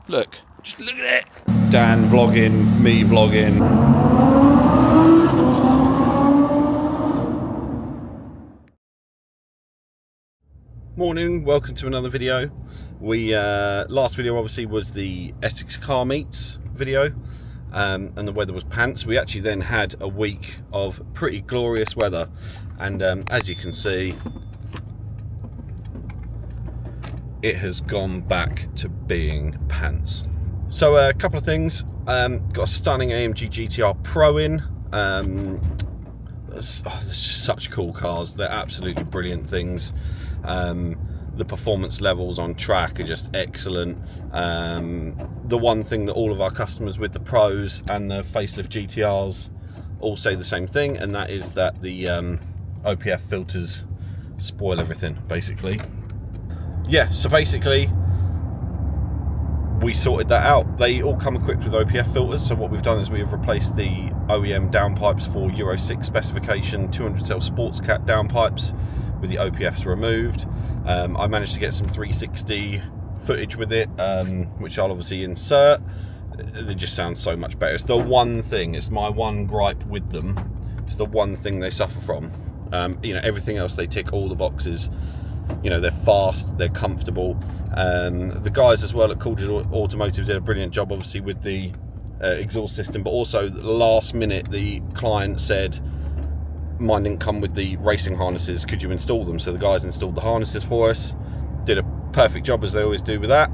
Look, just look at it. Dan vlogging, me vlogging. Morning, welcome to another video. Last video obviously was the Essex car meets video, and the weather was pants. We actually then had a week of pretty glorious weather, and as you can see, it has gone back to being pants. So a couple of things. Got a stunning AMG GTR Pro in. They're such cool cars. They're absolutely brilliant things. The performance levels on track are just excellent. The one thing that all of our customers with the Pros and the facelift GTRs all say the same thing, and that is that the OPF filters spoil everything, basically. Yeah, so basically we sorted that out. They all come equipped with OPF filters, so what we've done is we have replaced the OEM downpipes for Euro 6 specification 200 sports cat downpipes with the OPFs removed. I managed to get some 360 footage with it, which I'll obviously insert. They just sound so much better. It's the one thing, it's my one gripe with them. It's the one thing they suffer from. You know, everything else they tick all the boxes. You know, they're fast, they're comfortable. The guys as well at Coolidge Automotive did a brilliant job, obviously, with the exhaust system, but also last minute the client said mine didn't come with the racing harnesses, could you install them? So the guys installed the harnesses for us, did a perfect job as they always do with that.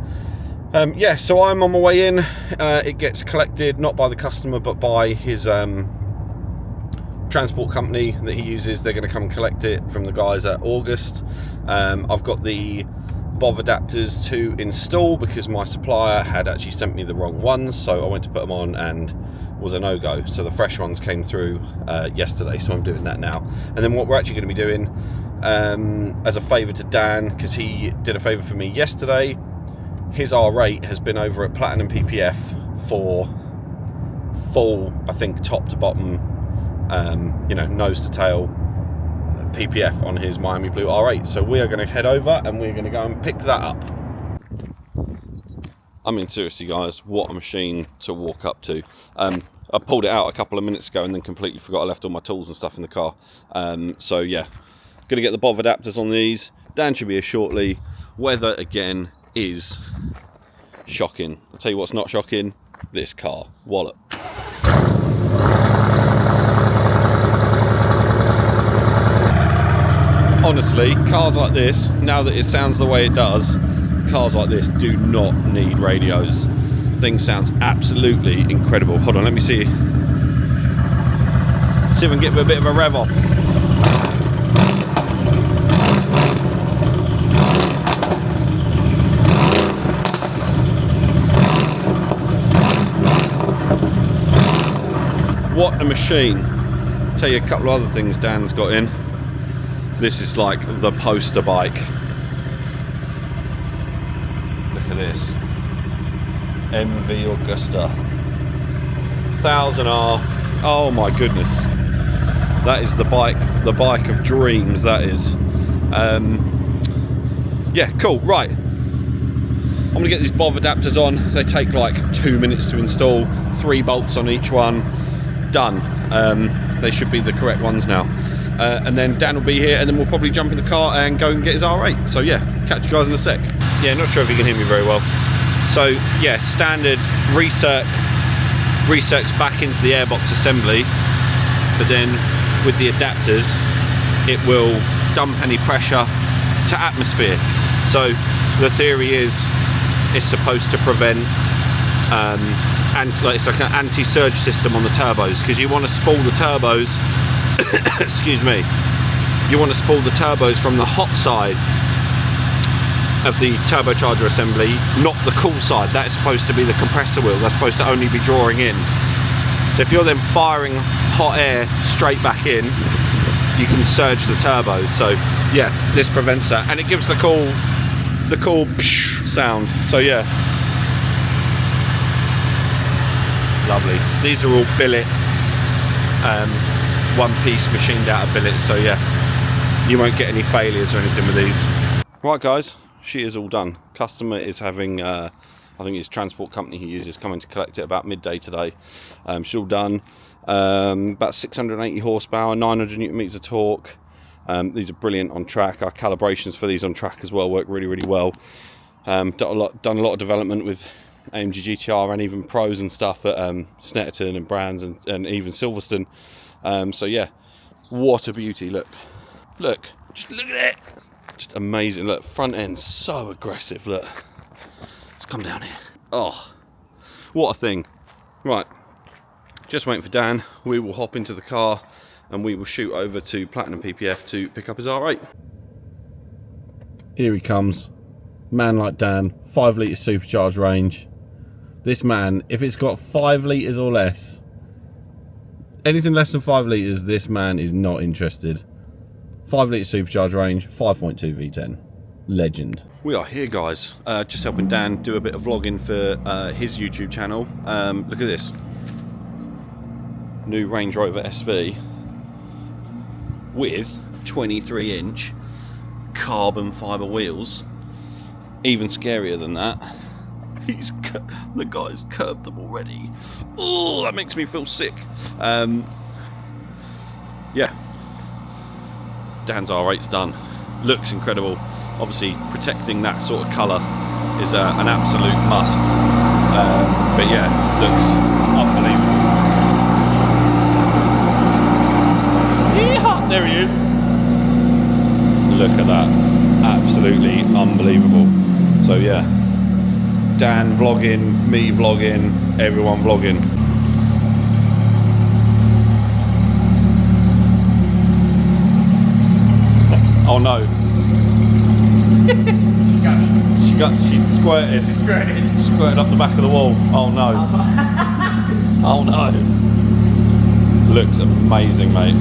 Yeah, so I'm on my way in. It gets collected not by the customer but by his transport company that he uses. They're going to come and collect it from the guys at August. I've got the BOV adapters to install because my supplier had actually sent me the wrong ones, so I went to put them on and was a no-go. So the fresh ones came through yesterday, so I'm doing that now. And then what we're actually going to be doing, as a favour to Dan, because he did a favour for me yesterday, his R8 has been over at Platinum PPF for full, I think, top to bottom, you know, nose to tail PPF on his Miami Blue R8. So we are going to head over and we're going to go and pick that up. I mean, seriously guys, what a machine to walk up to. I pulled it out a couple of minutes ago and then completely forgot I left all my tools and stuff in the car. So yeah, going to get the BOV adapters on these. Dan should be here shortly. Weather again is shocking. I'll tell you what's not shocking, this car. Wallop. Honestly, cars like this, now that it sounds the way it does, cars like this do not need radios. Thing sounds absolutely incredible. Hold on, let me see. See if I can get a bit of a rev off. What a machine. I'll tell you a couple of other things Dan's got in. This is like the poster bike. Look at this. MV Augusta. 1000R. Oh my goodness. That is the bike of dreams, that is. Yeah, cool, right. I'm gonna get these BOV adapters on. They take like 2 minutes to install, 3 bolts on each one. Done. They should be the correct ones now. And then Dan will be here, and then we'll probably jump in the car and go and get his R8. So yeah, catch you guys in a sec. Yeah, not sure if you can hear me very well. So yeah, standard research back into the airbox assembly, but then with the adapters, it will dump any pressure to atmosphere. So the theory is it's supposed to prevent and it's like an anti-surge system on the turbos, because you want to spool the turbos excuse me, you want to spool the turbos from the hot side of the turbocharger assembly, not the cool side. That's supposed to be the compressor wheel. That's supposed to only be drawing in. So if you're then firing hot air straight back in, you can surge the turbos. So yeah, this prevents that, and it gives the cool psh sound. So yeah, lovely. These are all billet, one piece machined out of billets. So yeah, you won't get any failures or anything with these. Right guys, she is all done. Customer is having a I think his transport company he uses coming to collect it about midday today. She's all done. About 680 horsepower, 900 newton meters of torque. These are brilliant on track. Our calibrations for these on track as well work really, really well. Done a lot of development with AMG GTR and even pros and stuff at Snetterton and Brands and even Silverstone. So yeah, what a beauty. Look, just look at it. Just amazing. Look, front end so aggressive. Look, let's come down here. Oh, what a thing. Right, just waiting for Dan. We will hop into the car and we will shoot over to Platinum PPF to pick up his R8. Here he comes. Man like Dan, 5 litre supercharged range. This man, if it's got 5 litres or less, anything less than 5 litres, this man is not interested. 5 litre supercharged range, 5.2 V10. Legend. We are here, guys, just helping Dan do a bit of vlogging for his YouTube channel. Look at this. New Range Rover SV with 23-inch carbon fibre wheels. Even scarier than that, the guy's curbed them already. Oh, that makes me feel sick. Yeah, Dan's R8's done. Looks incredible. Obviously, protecting that sort of colour is an absolute must. But yeah, looks unbelievable. Yeehaw! There he is. Look at that. Absolutely unbelievable. So yeah, Dan vlogging, me vlogging, everyone vlogging. Oh no. She squirted. She squirted up the back of the wall. Oh no. Oh no. Looks amazing, mate.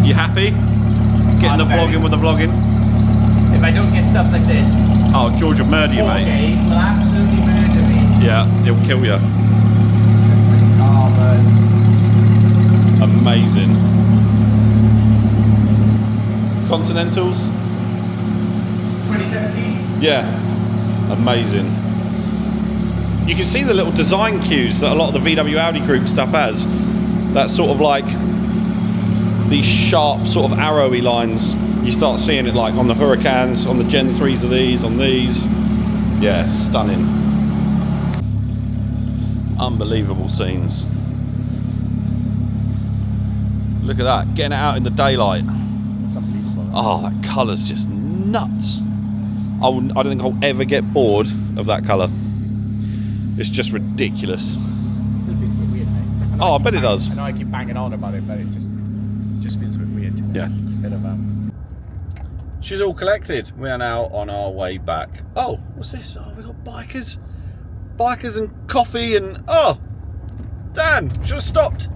You happy? Getting the vlogging with the vlogging? If I don't get stuff like this... Oh, George will murder you, mate. Okay, will absolutely murder me. Yeah, he'll kill you. Oh, man. Amazing. Continentals? 2017? Yeah. Amazing. You can see the little design cues that a lot of the VW Audi group stuff has. That's sort of like these sharp sort of arrowy lines. You start seeing it like on the Huracans, on the Gen 3s of these, on these. Yeah, stunning. Unbelievable scenes. Look at that, getting it out in the daylight. It's unbelievable. Oh, that colour's just nuts. I don't think I'll ever get bored of that colour. It's just ridiculous. It still feels a bit weird, mate. Oh, I bet it does. I know I keep banging on about it, but it just feels a bit weird. Yes. It's a bit of She's all collected. We are now on our way back. Oh, what's this? Oh, we got bikers and coffee and oh, Dan, should have stopped.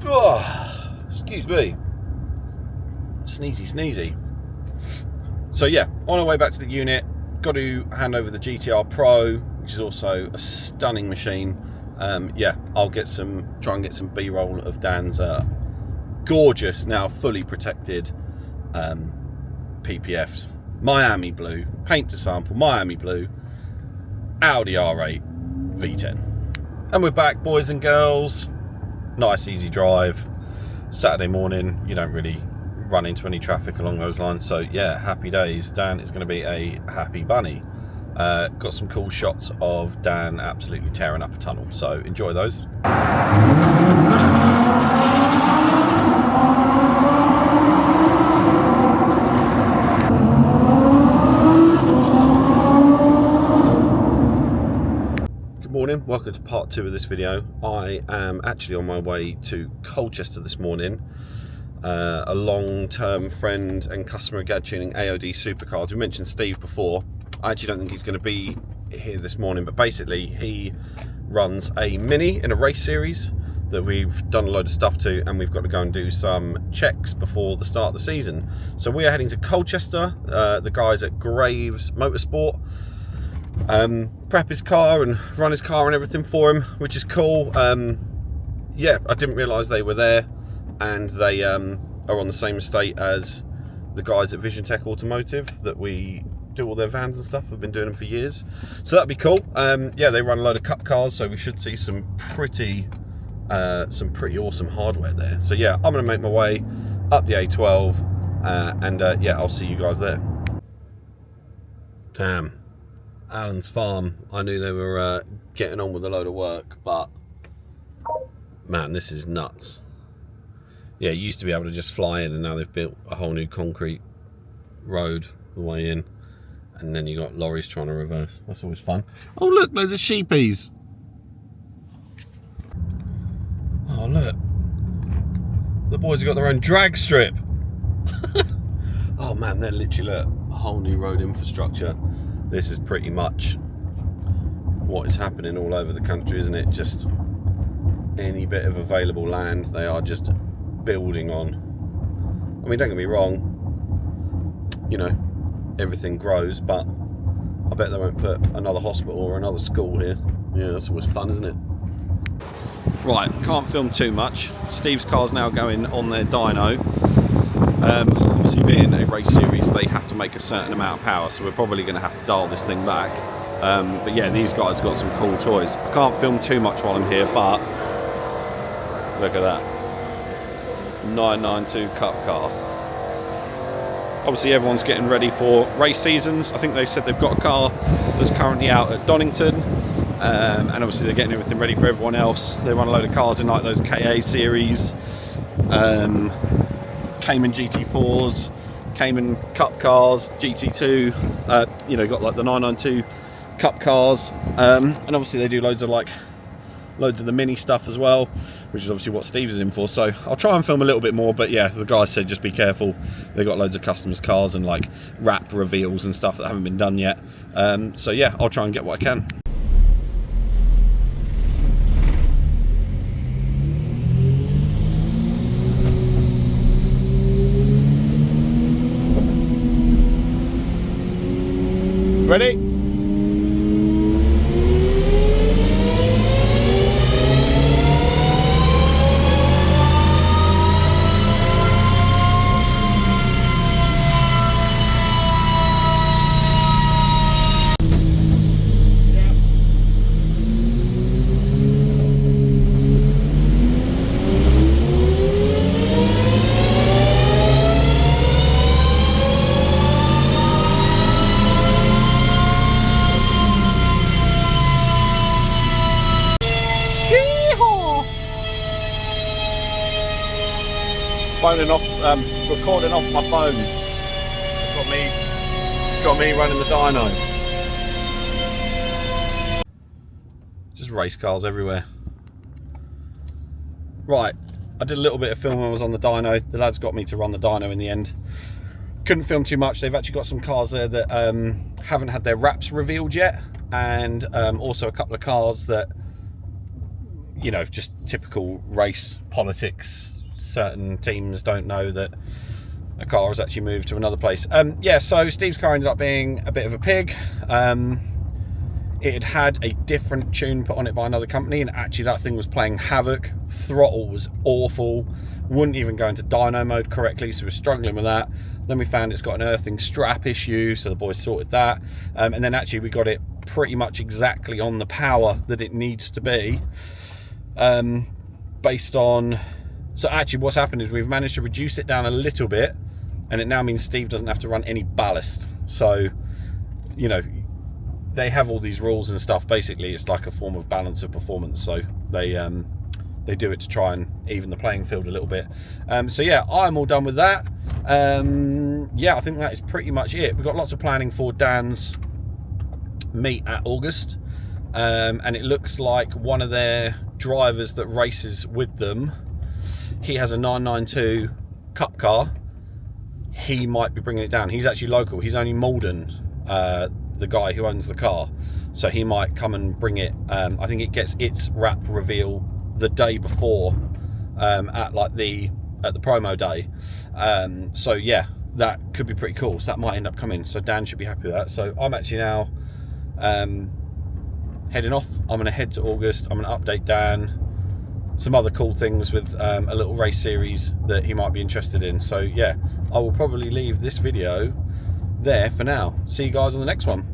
Oh, excuse me. Sneezy. So yeah, on our way back to the unit, got to hand over the GTR Pro, which is also a stunning machine. Yeah, I'll try and get some B-roll of Dan's gorgeous, now fully protected PPFs. Miami blue, paint to sample, Miami blue, Audi R8 V10. And we're back, boys and girls. Nice, easy drive. Saturday morning, you don't really run into any traffic along those lines. So yeah, happy days. Dan is going to be a happy bunny. Got some cool shots of Dan absolutely tearing up a tunnel. So enjoy those. Morning, welcome to part 2 of this video. I am actually on my way to Colchester this morning. A long-term friend and customer of Gad Tuning, AOD Supercars. We mentioned Steve before. I actually don't think he's going to be here this morning, but basically he runs a Mini in a race series that we've done a load of stuff to, and we've got to go and do some checks before the start of the season. So we are heading to Colchester. The guys at Graves Motorsport prep his car and run his car and everything for him, which is cool. Yeah, I didn't realise they were there, and they are on the same estate as the guys at Vision Tech Automotive that we do all their vans and stuff. We've been doing them for years, so that'd be cool. Yeah, they run a load of cup cars, so we should see some pretty awesome hardware there. So yeah, I'm gonna make my way up the A12, and yeah, I'll see you guys there. Damn, Alan's farm. I knew they were getting on with a load of work, but man, this is nuts. Yeah, you used to be able to just fly in, and now they've built a whole new concrete road the way in, and then you got lorries trying to reverse. That's always fun. Oh look, loads of sheepies. Oh look, the boys have got their own drag strip. Oh man, they're literally, look, a whole new road infrastructure. This is pretty much what is happening all over the country, isn't it? Just any bit of available land, they are just building on. I mean, don't get me wrong, you know, everything grows, but I bet they won't put another hospital or another school here. Yeah, that's always fun, isn't it? Right, can't film too much. Steve's car's now going on their dyno. Obviously, being a race series, they have to make a certain amount of power, so we're probably going to have to dial this thing back. But yeah, these guys got some cool toys. I can't film too much while I'm here, but look at that 992 Cup car. Obviously, everyone's getting ready for race seasons. I think they said they've got a car that's currently out at Donington, and obviously they're getting everything ready for everyone else. They run a load of cars in like those KA series, Cayman GT4s, Cayman Cup cars, GT2. You know, got like the 992 Cup cars, and obviously they do loads of the mini stuff as well, which is obviously what Steve is in for. So I'll try and film a little bit more, but yeah, the guys said just be careful. They've got loads of customers' cars and like wrap reveals and stuff that haven't been done yet. So yeah, I'll try and get what I can. Ready? Recording off my phone. Got me running the dyno. Just race cars everywhere. Right, I did a little bit of filming when I was on the dyno. The lads got me to run the dyno in the end. Couldn't film too much. They've actually got some cars there that haven't had their wraps revealed yet, and also a couple of cars that, you know, just typical race politics. Certain teams don't know that a car has actually moved to another place. Yeah, so Steve's car ended up being a bit of a pig. It had a different tune put on it by another company, and actually that thing was playing havoc. Throttle was awful, wouldn't even go into dyno mode correctly, so we're struggling with that. Then we found it's got an earthing strap issue, so the boys sorted that. And then actually we got it pretty much exactly on the power that it needs to be, based on... So actually what's happened is we've managed to reduce it down a little bit, and it now means Steve doesn't have to run any ballast. So, you know, they have all these rules and stuff. Basically, it's like a form of balance of performance. So they do it to try and even the playing field a little bit. So yeah, I'm all done with that. Yeah, I think that is pretty much it. We've got lots of planning for Dan's meet at August. And it looks like one of their drivers that races with them, he has a 992 Cup car. He might be bringing it down. He's actually local. He's only Malden, the guy who owns the car. So he might come and bring it. I think it gets its wrap reveal the day before, at the promo day. So yeah, that could be pretty cool. So that might end up coming. So Dan should be happy with that. So I'm actually now heading off. I'm going to head to August. I'm going to update Dan, some other cool things with a little race series that he might be interested in. So yeah, I will probably leave this video there for now. See you guys on the next one.